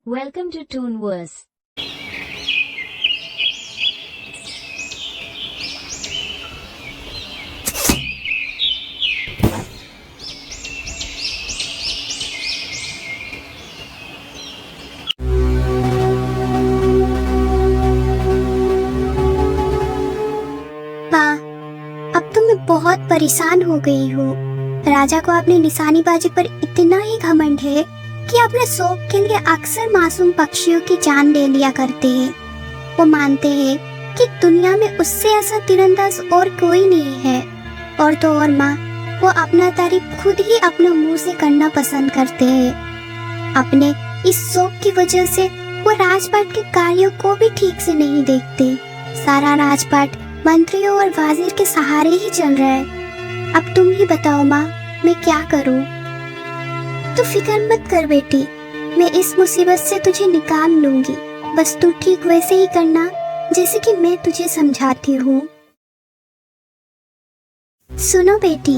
Welcome to Toonverse. माँ, अब तो मैं बहुत परेशान हो गई हूँ। राजा को अपनी निशानेबाजी पर इतना ही घमंड है कि अपने शौक के लिए अक्सर मासूम पक्षियों की जान ले लिया करते हैं। वो मानते हैं कि दुनिया में उससे ऐसा तीरंदाज और कोई नहीं है। और तो और माँ, वो अपना तारीफ खुद ही अपने मुंह से करना पसंद करते हैं। अपने इस शौक की वजह से वो राजपाट के कार्यों को भी ठीक से नहीं देखते। सारा राजपाट मंत्रियों और वाजिर के सहारे ही चल रहा है। अब तुम ही बताओ माँ, मैं क्या करूँ? तू फिक्र मत कर बेटी, मैं इस मुसीबत से तुझे निकाल लूंगी। बस तू ठीक वैसे ही करना जैसे कि मैं तुझे समझाती हूँ। सुनो बेटी,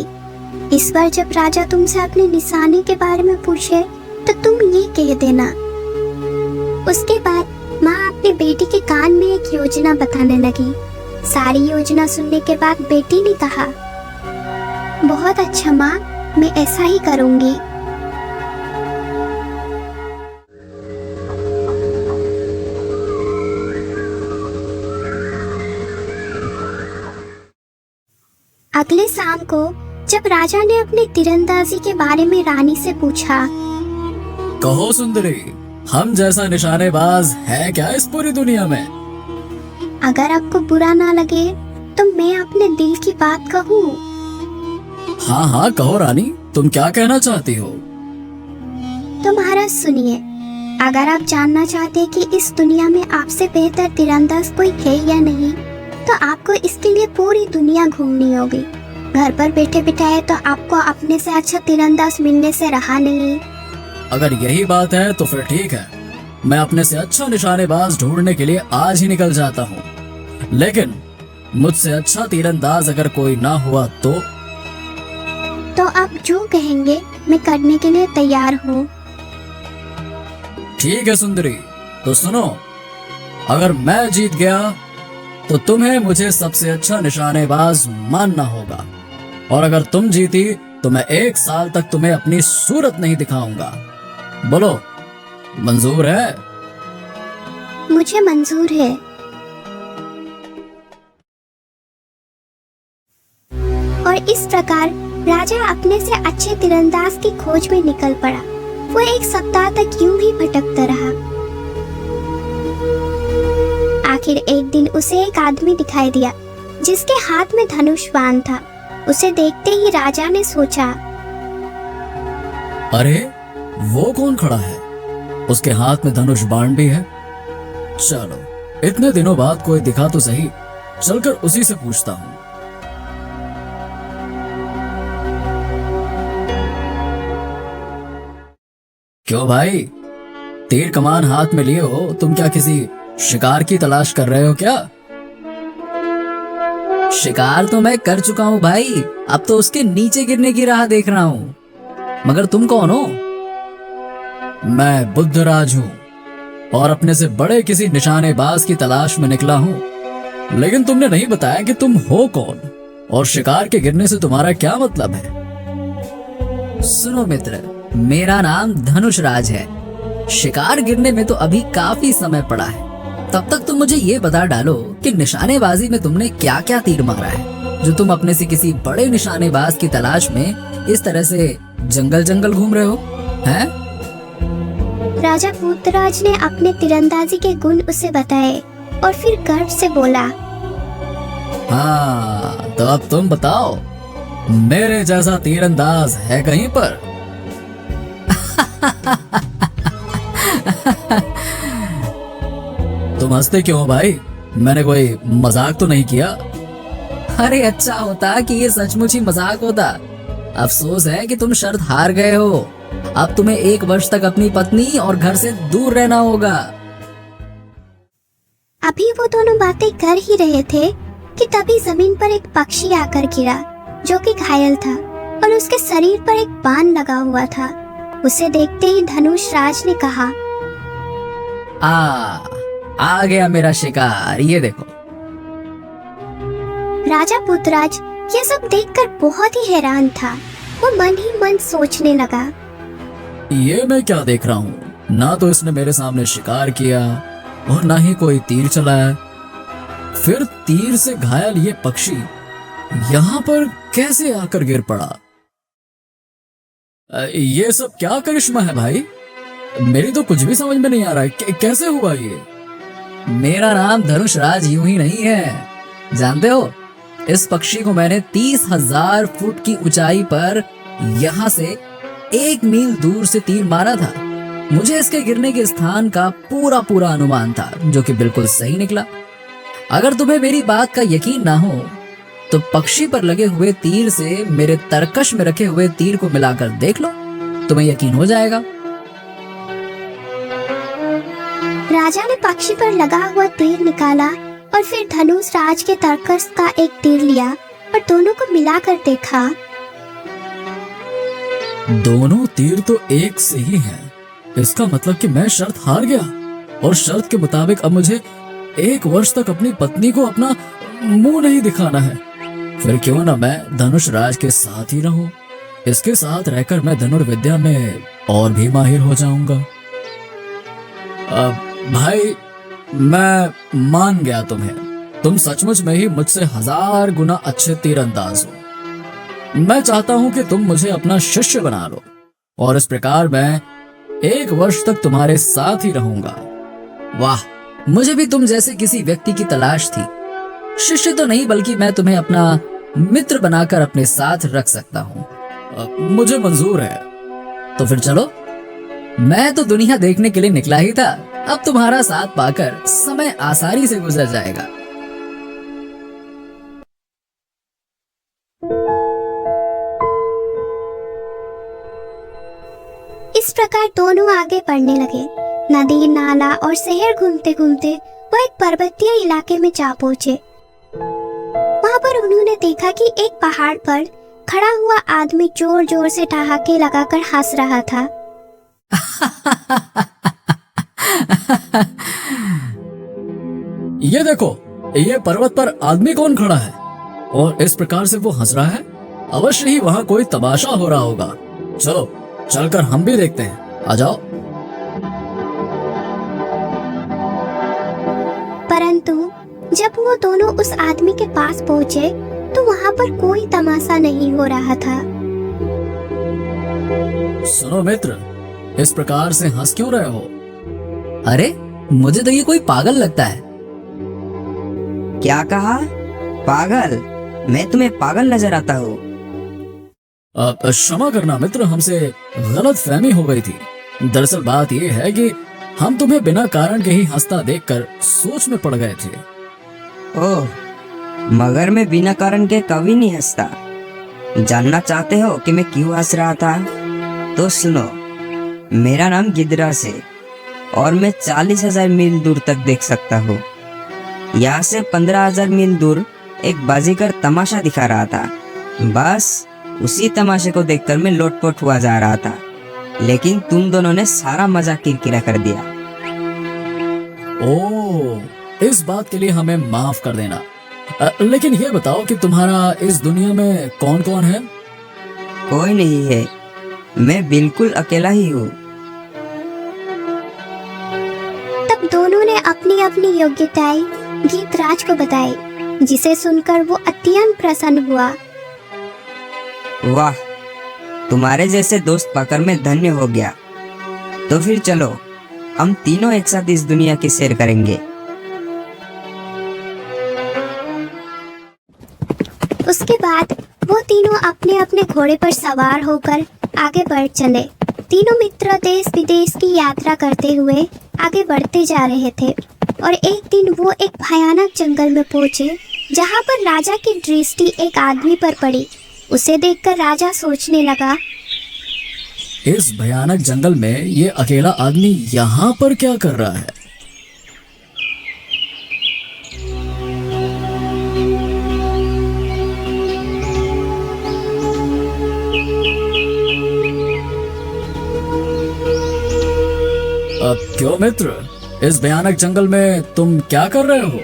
इस बार जब राजा तुमसे अपने निशाने के बारे में पूछे तो तुम ये कह देना। उसके बाद माँ अपनी बेटी के कान में एक योजना बताने लगी। सारी योजना सुनने के बाद बेटी ने कहा, बहुत अच्छा माँ, मैं ऐसा ही करूँगी। अगले शाम को जब राजा ने अपनी तीरंदाजी के बारे में रानी से पूछा, कहो सुंदरी, हम जैसा निशानेबाज है क्या इस पूरी दुनिया में? अगर आपको बुरा ना लगे तो मैं अपने दिल की बात कहूँ। हाँ हाँ कहो रानी, तुम क्या कहना चाहती हो? तो महाराज सुनिए, अगर आप जानना चाहते हैं कि इस दुनिया में आपसे बेहतर तीरंदाज कोई है या नहीं, तो आपको इसके लिए पूरी दुनिया घूमनी होगी। घर पर बैठे बिठाए तो आपको अपने से अच्छा तीरंदाज मिलने से रहा नहीं। अगर यही बात है तो फिर ठीक है, मैं अपने से अच्छा निशानेबाज ढूंढने के लिए आज ही निकल जाता हूँ। लेकिन मुझसे अच्छा तीरंदाज अगर कोई ना हुआ तो आप जो कहेंगे मैं करने के लिए तैयार हूँ। ठीक है सुंदरी, तो सुनो, अगर मैं जीत गया तो तुम्हें मुझे सबसे अच्छा निशानेबाज मानना होगा, और अगर तुम जीती तो मैं 1 साल तक तुम्हें अपनी सूरत नहीं दिखाऊंगा। बोलो, मंजूर है? मुझे मंजूर है। और इस प्रकार राजा अपने से अच्छे तीरंदाज की खोज में निकल पड़ा। वो 1 सप्ताह तक यूं ही भटकता रहा। आखिर एक दिन उसे एक आदमी दिखाई दिया जिसके हाथ में धनुष बाण था। उसे देखते ही राजा ने सोचा, अरे वो कौन खड़ा है? उसके हाथ में धनुष बाण भी है। चलो, इतने दिनों बाद कोई दिखा तो सही, चलकर उसी से पूछता हूँ। क्यों भाई, तीर कमान हाथ में लिए हो? तुम क्या किसी शिकार की तलाश कर रहे हो क्या? शिकार तो मैं कर चुका हूँ भाई, अब तो उसके नीचे गिरने की राह देख रहा हूँ। मगर तुम कौन हो? मैं बुद्धराज हूँ और अपने से बड़े किसी निशानेबाज की तलाश में निकला हूँ। लेकिन तुमने नहीं बताया कि तुम हो कौन और शिकार के गिरने से तुम्हारा क्या मतलब है? सुनो मित्र, मेरा नाम धनुषराज है। शिकार गिरने में तो अभी काफी समय पड़ा है। तब तक तुम मुझे ये बता डालो कि निशानेबाजी में तुमने क्या क्या तीर मारा है, जो तुम अपने से किसी बड़े निशानेबाज की तलाश में इस तरह से जंगल जंगल घूम रहे हो हैं? राजा बुद्धराज ने अपने तीरंदाजी के गुण उसे बताए और फिर गर्व से बोला, हाँ, तो अब तुम बताओ, मेरे जैसा तीरंदाज है कहीं पर? तुम हंसते क्यों हो भाई? मैंने कोई मजाक तो नहीं किया? अरे अच्छा होता कि ये सचमुच ही मजाक होता। अफसोस है कि तुम शर्त हार गए हो। अब तुम्हें 1 वर्ष तक अपनी पत्नी और घर से दूर रहना होगा। अभी वो दोनों बातें कर ही रहे थे कि तभी जमीन पर एक पक्षी आकर गिरा, जो कि घायल था और उसके शरीर पर एक बाण लगा हुआ था। उसे देखते ही धनुषराज ने कहा, आ गया मेरा शिकार, ये देखो। राजा पुतराज ये सब देखकर बहुत ही हैरान था। वो मन ही मन सोचने लगा, ये मैं क्या देख रहा हूँ? ना तो इसने मेरे सामने शिकार किया और ना ही कोई तीर चलाया। फिर तीर से घायल ये पक्षी यहाँ पर कैसे आकर गिर पड़ा? ये सब क्या करिश्मा है भाई? मेरी तो कुछ भी समझ में नहीं आ रहा है। कैसे हुआ ये? मेरा नाम धनुषराज यूं ही नहीं है, जानते हो? इस पक्षी को मैंने 30,000 फुट की ऊंचाई पर यहाँ से 1 मील दूर से तीर मारा था। मुझे इसके गिरने के स्थान का पूरा पूरा अनुमान था, जो कि बिल्कुल सही निकला। अगर तुम्हें मेरी बात का यकीन ना हो तो पक्षी पर लगे हुए तीर से मेरे तरकश में रखे हुए तीर को मिलाकर देख लो, तुम्हें यकीन हो जाएगा। राजा ने पक्षी पर लगा हुआ तीर निकाला और फिर धनुष राज के तरकस का एक तीर लिया और दोनों को मिलाकर देखा। दोनों तीर तो एक से ही हैं। इसका मतलब कि मैं शर्त हार गया और शर्त के मुताबिक अब मुझे 1 वर्ष तक अपनी पत्नी को अपना मुंह नहीं दिखाना है। फिर क्यों ना मैं धनुष राज के साथ ही रहूं। इसके साथ रहकर मैं धनुर्विद्या में और भी माहिर हो जाऊंगा। भाई, मैं मान गया तुम्हें। तुम सचमुच में ही मुझसे 1000 गुना अच्छे तीरंदाज हो। मैं चाहता हूं कि तुम मुझे अपना शिष्य बना लो और इस प्रकार मैं 1 वर्ष तक तुम्हारे साथ ही रहूंगा। वाह, मुझे भी तुम जैसे किसी व्यक्ति की तलाश थी। शिष्य तो नहीं, बल्कि मैं तुम्हें अपना मित्र बनाकर अपने साथ रख सकता हूँ। मुझे मंजूर है। तो फिर चलो, मैं तो दुनिया देखने के लिए निकला ही था। अब तुम्हारा साथ पाकर समय आसानी से गुजर जाएगा। इस प्रकार दोनों आगे बढ़ने लगे। नदी, नाला और शहर घूमते घूमते वो एक पर्वतीय इलाके में जा पहुंचे। वहां पर उन्होंने देखा कि एक पहाड़ पर खड़ा हुआ आदमी जोर जोर से ठहाके लगाकर हंस रहा था। ये देखो, ये पर्वत पर आदमी कौन खड़ा है और इस प्रकार से वो हंस रहा है? अवश्य ही वहां कोई तमाशा हो रहा होगा। चलो, चलकर हम भी देखते हैं। आ जाओ। परंतु जब वो दोनों उस आदमी के पास पहुंचे तो वहां पर कोई तमाशा नहीं हो रहा था। सुनो मित्र, इस प्रकार से हंस क्यों रहे हो? अरे, मुझे तो ये कोई पागल लगता है। क्या कहा? पागल? मैं तुम्हें पागल नजर आता हूँ? क्षमा करना मित्र, हमसे गलत फहमी हो गई थी। दरअसल बात यह है कि हम तुम्हें बिना कारण के ही हंसता देखकर सोच में पड़ गए थे। ओह, मगर मैं बिना कारण के कभी नहीं हंसता। जानना चाहते हो कि मैं क्यों हंस रहा था? तो सुनो, मेरा नाम गिदरास है और मैं 40,000 मील दूर तक देख सकता हूँ। यहाँ से 15,000 मील दूर एक बाजीगर तमाशा दिखा रहा था। बस उसी तमाशे को देखकर मैं लोटपोट हुआ जा रहा था, लेकिन तुम दोनों ने सारा मजाक किरकिरा कर दिया। ओह, इस बात के लिए हमें माफ कर देना। लेकिन ये बताओ कि तुम्हारा इस दुनिया में कौन कौन है? कोई नहीं है, मैं बिल्कुल अकेला ही हूँ। तब दोनों ने अपनी अपनी योग्यताएं गीतराज को बताई, जिसे सुनकर वो अत्यंत प्रसन्न हुआ। वाह, तुम्हारे जैसे दोस्त पाकर मैं धन्य हो गया। तो फिर चलो, हम तीनों एक साथ इस दुनिया की सैर करेंगे। उसके बाद वो तीनों अपने अपने घोड़े पर सवार होकर आगे बढ़ चले। तीनों मित्र देश विदेश की यात्रा करते हुए आगे बढ़ते जा रहे थे और एक दिन वो एक भयानक जंगल में पहुंचे, जहां पर राजा की दृष्टि एक आदमी पर पड़ी। उसे देखकर राजा सोचने लगा, इस भयानक जंगल में ये अकेला आदमी यहाँ पर क्या कर रहा है? अब क्यों मित्र, इस भयानक जंगल में तुम क्या कर रहे हो?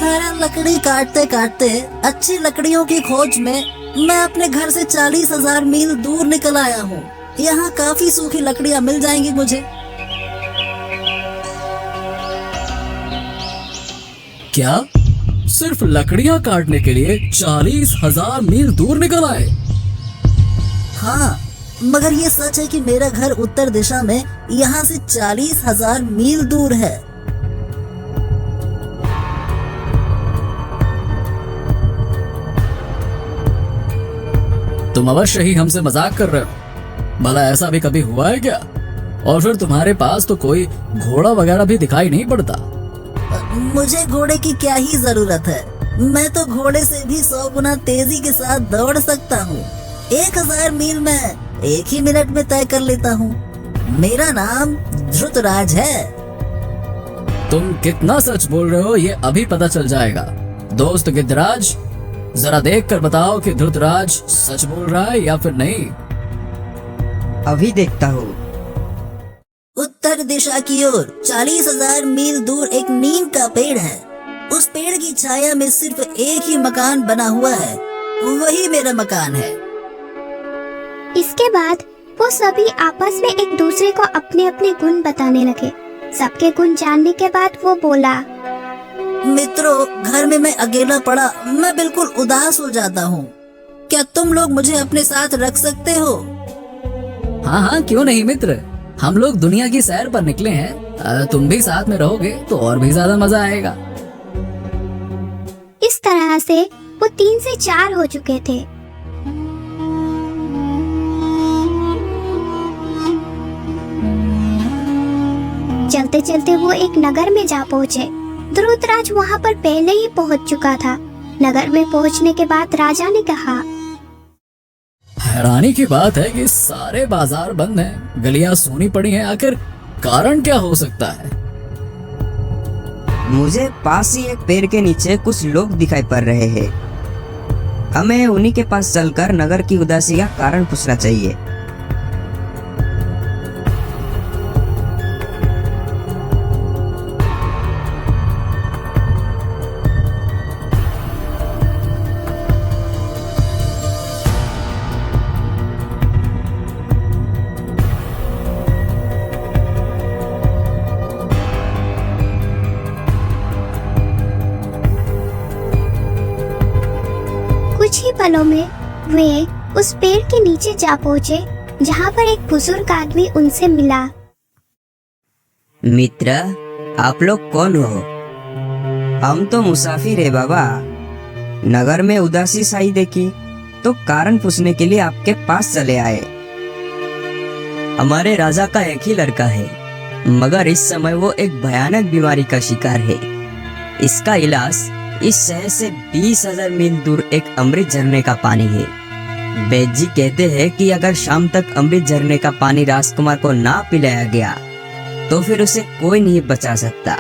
अरे लकड़ी काटते काटते अच्छी लकड़ियों की खोज में मैं अपने घर से 40,000 मील दूर निकल आया हूँ। यहाँ काफी सूखी लकड़ियाँ मिल जाएंगी मुझे। क्या सिर्फ लकड़ियां काटने के लिए 40,000 मील दूर निकल आए? हाँ, मगर ये सच है कि मेरा घर उत्तर दिशा में यहाँ से 40,000 मील दूर है। तुम अवश्य ही हमसे मजाक कर रहे हो। भला ऐसा भी कभी हुआ है क्या? और फिर तुम्हारे पास तो कोई घोड़ा वगैरह भी दिखाई नहीं पड़ता। मुझे घोड़े की क्या ही जरूरत है। मैं तो घोड़े से भी 100 गुना तेजी के साथ दौड़ सकता हूँ। 1000 मील में 1 ही मिनट में तय कर लेता हूँ। मेरा नाम धृतराज है। तुम कितना सच बोल रहे हो ये अभी पता चल जाएगा। दोस्त गिद्धराज, जरा देख कर बताओ कि धृतराज सच बोल रहा है या फिर नहीं। अभी देखता हूँ। उत्तर दिशा की ओर 40,000 मील दूर एक नीम का पेड़ है। उस पेड़ की छाया में सिर्फ एक ही मकान बना हुआ है, वही मेरा मकान है। इसके बाद वो सभी आपस में एक दूसरे को अपने अपने गुण बताने लगे। सबके गुण जानने के बाद वो बोला, मित्रों, घर में मैं अकेला पड़ा मैं बिल्कुल उदास हो जाता हूँ। क्या तुम लोग मुझे अपने साथ रख सकते हो? हाँ हाँ, क्यों नहीं मित्र, हम लोग दुनिया की सैर पर निकले हैं। तुम भी साथ में रहोगे तो और भी ज्यादा मजा आएगा। इस तरह से वो 3 से 4 हो चुके थे। चलते चलते वो एक नगर में जा पहुँचे। धृतराज वहाँ पर पहले ही पहुँच चुका था। नगर में पहुँचने के बाद राजा ने कहा, हैरानी की बात है कि सारे बाजार बंद हैं, गलियां सूनी पड़ी हैं। आखिर कारण क्या हो सकता है? मुझे पास ही एक पेड़ के नीचे कुछ लोग दिखाई पड़ रहे हैं। हमें उन्हीं के पास चलकर नगर की उदासी का कारण पूछना चाहिए। कुछ ही पलों में वे उस पेड़ के नीचे जा पहुँचे, जहाँ पर एक बुजुर्ग आदमी उनसे मिला। मित्र, आप लोग कौन हो? हम तो मुसाफिर है बाबा। नगर में उदासी छाई देखी तो कारण पूछने के लिए आपके पास चले आए। हमारे राजा का एक ही लड़का है, मगर इस समय वो एक भयानक बीमारी का शिकार है। इसका इलाज इस शहर से 20,000 मील दूर एक अमृत झरने का पानी है। वैद्य जी कहते हैं कि अगर शाम तक अमृत झरने का पानी राजकुमार को ना पिलाया गया तो फिर उसे कोई नहीं बचा सकता।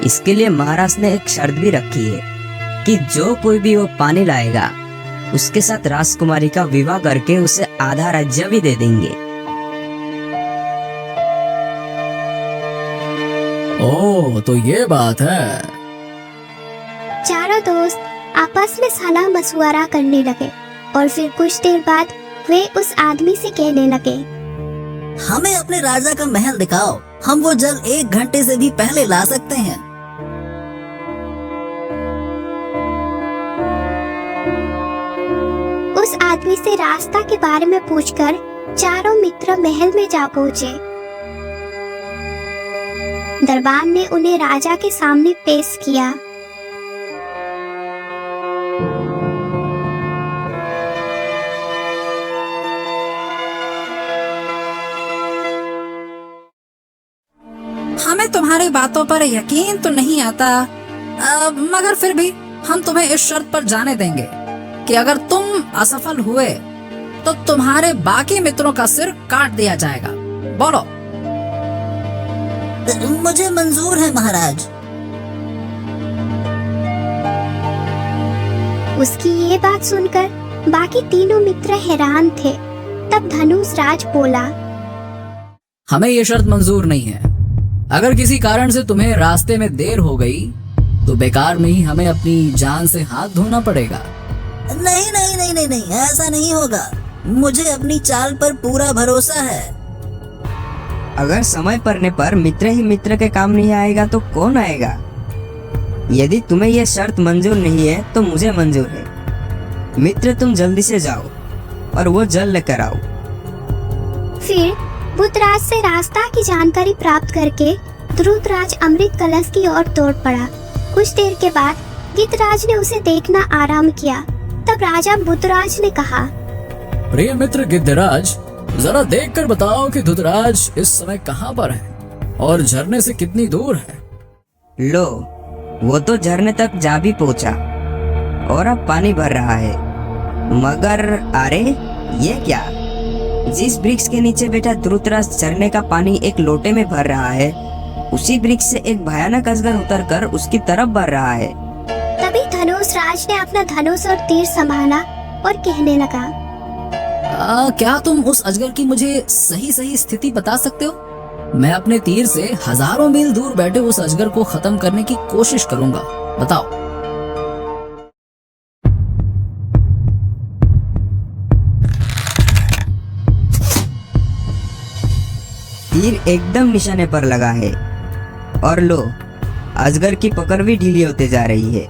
इसके लिए महाराज ने एक शर्त भी रखी है कि जो कोई भी वो पानी लाएगा उसके साथ राजकुमारी का विवाह करके उसे आधा राज्य भी दे देंगे। ओह, तो ये बात है। चारों दोस्त आपस में सलाह मशवरा करने लगे और फिर कुछ देर बाद वे उस आदमी से कहने लगे, हमें अपने राजा का महल दिखाओ, हम वो जल 1 घंटे से भी पहले ला सकते हैं। उस आदमी से रास्ता के बारे में पूछकर चारों मित्र महल में जा पहुँचे। दरबार ने उन्हें राजा के सामने पेश किया। हमें तुम्हारी बातों पर यकीन तो नहीं आता, मगर फिर भी हम तुम्हें इस शर्त पर जाने देंगे कि अगर तुम असफल हुए तो तुम्हारे बाकी मित्रों का सिर काट दिया जाएगा। बोलो। मुझे मंजूर है महाराज। उसकी ये बात सुनकर बाकी तीनों मित्र हैरान थे। तब धनुष राज बोला, हमें ये शर्त मंजूर नहीं है। अगर किसी कारण से तुम्हें रास्ते में देर हो गई तो बेकार में ही हमें अपनी जान से हाथ धोना पड़ेगा। नहीं नहीं नहीं नहीं नहीं, ऐसा नहीं होगा। मुझे अपनी चाल पर पूरा भरोसा है। अगर समय पड़ने पर मित्र ही मित्र के काम नहीं आएगा तो कौन आएगा? यदि तुम्हें यह शर्त मंजूर नहीं है तो मुझे मंजूर है। मित्र, तुम जल्दी से जाओ और वो जल लेकर आओ। फिर बुद्धराज से रास्ता की जानकारी प्राप्त करके ध्रुतराज अमृत कलश की ओर दौड़ पड़ा। कुछ देर के बाद गिद्धराज ने उसे देखना आराम किया। तब राजा बुद्धराज ने कहा, प्रिय मित्र गिद्धराज, जरा देखकर बताओ कि धुतराज इस समय कहाँ पर है और झरने से कितनी दूर है। लो, वो तो झरने तक जा भी पहुंचा और अब पानी भर रहा है। मगर अरे ये क्या? जिस वृक्ष के नीचे बैठा ध्रुतराज झरने का पानी एक लोटे में भर रहा है, उसी वृक्ष से एक भयानक अजगर उतरकर उसकी तरफ बढ़ रहा है। तभी धनुष राज ने अपना धनुष और तीर संभाला और कहने लगा, क्या तुम उस अजगर की मुझे सही सही स्थिति बता सकते हो? मैं अपने तीर से हजारों मील दूर बैठे उस अजगर को खत्म करने की कोशिश करूंगा। बताओ। तीर एकदम निशाने पर लगा है और लो, अजगर की पकड़ भी ढीली होते जा रही है।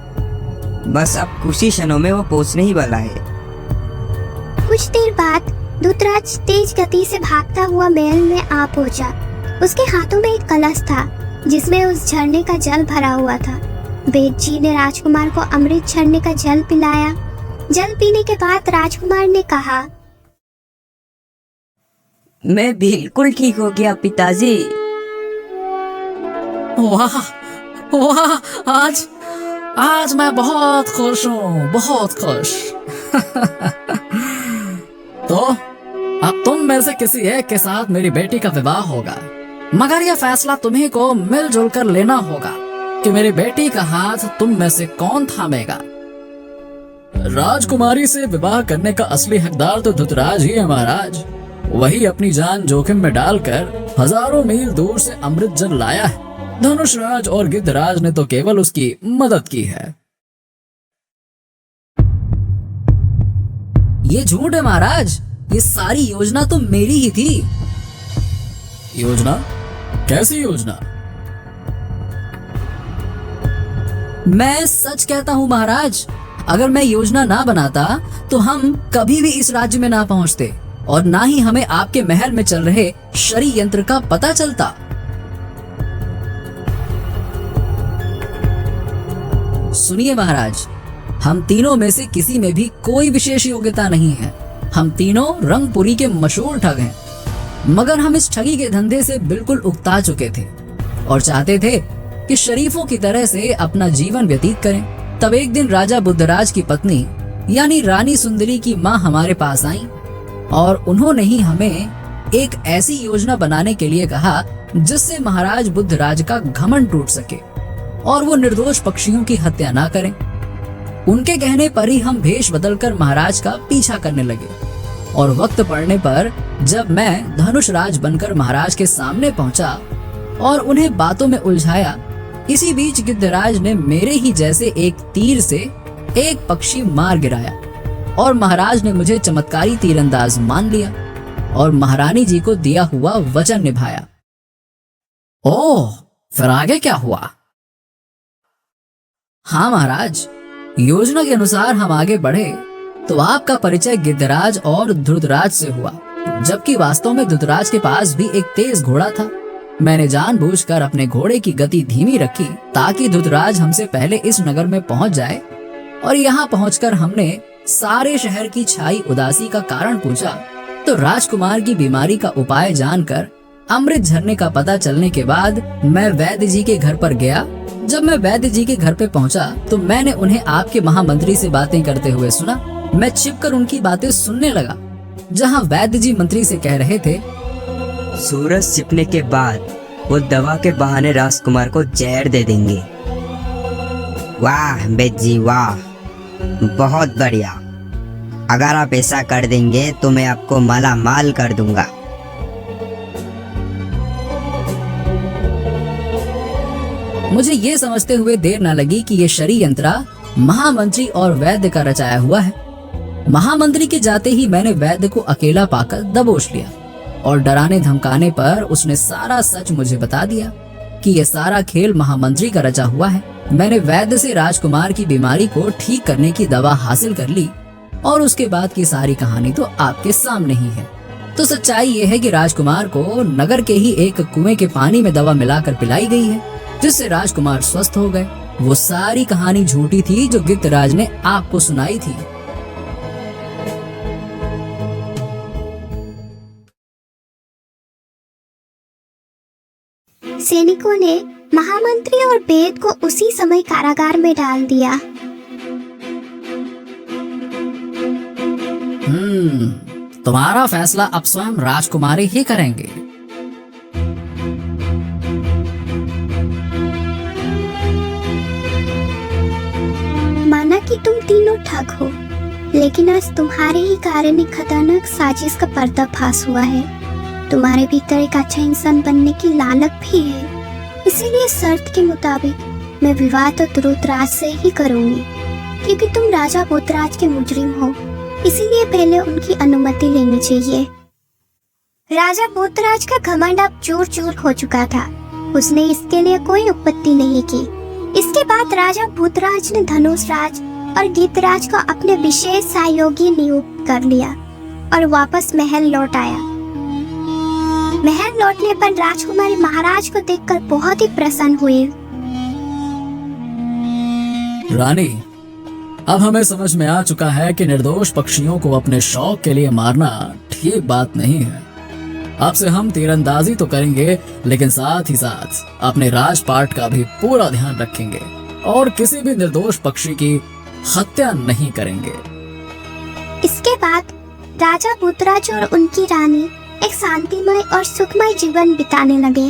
बस अब कुछ ही क्षणों में वो पहुंचने ही वाला है। कुछ देर बाद ध्रुतराज तेज गति से भागता हुआ महल में आ पहुंचा। उसके हाथों में एक कलश था जिसमें उस झरने का जल भरा हुआ था। वेद जी ने राजकुमार को अमृत झरने का जल पिलाया। जल पीने के बाद राजकुमार ने कहा, मैं बिल्कुल ठीक हो गया पिताजी। वाह वाह, आज मैं बहुत खुश हूँ, बहुत खुश। तो अब तुम में से किसी एक के साथ मेरी बेटी का विवाह होगा, मगर यह फैसला तुम्ही को मिलजुल कर लेना होगा कि मेरी बेटी का हाथ तुम में से कौन थामेगा। राजकुमारी से विवाह करने का असली हकदार तो धुतराज ही है महाराज। वही अपनी जान जोखिम में डालकर हजारों मील दूर से अमृत जल लाया है। धनुषराज और गिद्धराज ने तो केवल उसकी मदद की है। ये झूठ है महाराज, ये सारी योजना तो मेरी ही थी। योजना? कैसी योजना? मैं सच कहता हूँ महाराज, अगर मैं योजना ना बनाता तो हम कभी भी इस राज्य में ना पहुँचते और ना ही हमें आपके महल में चल रहे षड्यंत्र का पता चलता। सुनिए महाराज, हम तीनों में से किसी में भी कोई विशेष योग्यता नहीं है। हम तीनों रंगपुरी के मशहूर ठग हैं, मगर हम इस ठगी के धंधे से बिल्कुल उकता चुके थे और चाहते थे कि शरीफों की तरह से अपना जीवन व्यतीत करें। तब एक दिन राजा बुद्धराज की पत्नी यानी रानी सुंदरी की माँ हमारे पास आई और उन्होंने ही हमें एक ऐसी योजना बनाने के लिए कहा जिससे महाराज बुद्धराज का घमंड टूट सके और वो निर्दोष पक्षियों की हत्या ना करें। उनके कहने पर ही हम भेष बदलकर महाराज का पीछा करने लगे और वक्त पड़ने पर जब मैं धनुषराज बनकर महाराज के सामने पहुंचा और उन्हें बातों में उलझाया, इसी बीच गिद्धराज ने मेरे ही जैसे एक तीर से एक पक्षी मार गिराया और महाराज ने मुझे चमत्कारी तीरंदाज मान लिया और महारानी जी को दिया हुआ वचन निभाया। ओह, फिर आगे क्या हुआ? हाँ महाराज, योजना के अनुसार हम आगे बढ़े तो आपका परिचय गिद्धराज और ध्रुतराज से हुआ, जबकि वास्तव में ध्रुतराज के पास भी एक तेज घोड़ा था। मैंने जानबूझकर अपने घोड़े की गति धीमी रखी ताकि ध्रुतराज हमसे पहले इस नगर में पहुंच जाए और यहाँ पहुंचकर हमने सारे शहर की छाई उदासी का कारण पूछा तो राजकुमार की बीमारी का उपाय जानकर अमृत झरने का पता चलने के बाद मैं वैद्य जी के घर पर गया। जब मैं वैद्य जी के घर पे पहुंचा तो मैंने उन्हें आपके महामंत्री से बातें करते हुए सुना। मैं छिपकर उनकी बातें सुनने लगा, जहां वैद्य जी मंत्री से कह रहे थे, सूरज छिपने के बाद वो दवा के बहाने राजकुमार को जहर दे देंगे। वाह वैद्य जी वाह, बहुत बढ़िया। अगर आप ऐसा कर देंगे तो मैं आपको माला माल कर दूंगा। मुझे ये समझते हुए देर न लगी कि ये षड्यंत्र महामंत्री और वैद्य का रचाया हुआ है। महामंत्री के जाते ही मैंने वैद्य को अकेला पाकर दबोच लिया और डराने धमकाने पर उसने सारा सच मुझे बता दिया कि यह सारा खेल महामंत्री का रचा हुआ है। मैंने वैद्य से राजकुमार की बीमारी को ठीक करने की दवा हासिल कर ली और उसके बाद की सारी कहानी तो आपके सामने ही है। तो सच्चाई ये है कि राजकुमार को नगर के ही एक कुएं के पानी में दवा मिलाकर पिलाई गई है, जिससे राजकुमार स्वस्थ हो गए। वो सारी कहानी झूठी थी जो गिद्धराज ने आपको सुनाई थी। सैनिकों ने महामंत्री और वेद को उसी समय कारागार में डाल दिया। तुम्हारा फैसला अब स्वयं राजकुमारी ही करेंगे। माना कि तुम तीनों ठग हो, लेकिन आज तुम्हारे ही कारण एक खतरनाक साजिश का पर्दाफाश हुआ है। तुम्हारे भीतर एक अच्छा इंसान बनने की लालच भी है, इसीलिए शर्त के मुताबिक मैं विवाह तो ध्रुतराज से ही करूंगी, क्योंकि तुम राजा पोतराज के मुजरिम हो, इसीलिए पहले उनकी अनुमति लेनी चाहिए। राजा पोतराज का घमंड अब चूर चूर हो चुका था। उसने इसके लिए कोई आपत्ति नहीं की। इसके बाद राजा भूतराज ने धनुष राज और गिद्धराज को अपने विशेष सहयोगी नियुक्त कर लिया और वापस महल लौट आया। महल लौटने पर राजकुमारी महाराज को देखकर बहुत ही प्रसन्न हुई। रानी, अब हमें समझ में आ चुका है कि निर्दोष पक्षियों को अपने शौक के लिए मारना ठीक बात नहीं है। अब से हम तीरंदाजी तो करेंगे, लेकिन साथ ही साथ अपने राजपाट का भी पूरा ध्यान रखेंगे और किसी भी निर्दोष पक्षी की हत्या नहीं करेंगे। इसके बाद राजा भूतराज और उनकी रानी एक शांतिमय और सुखमय जीवन बिताने लगे।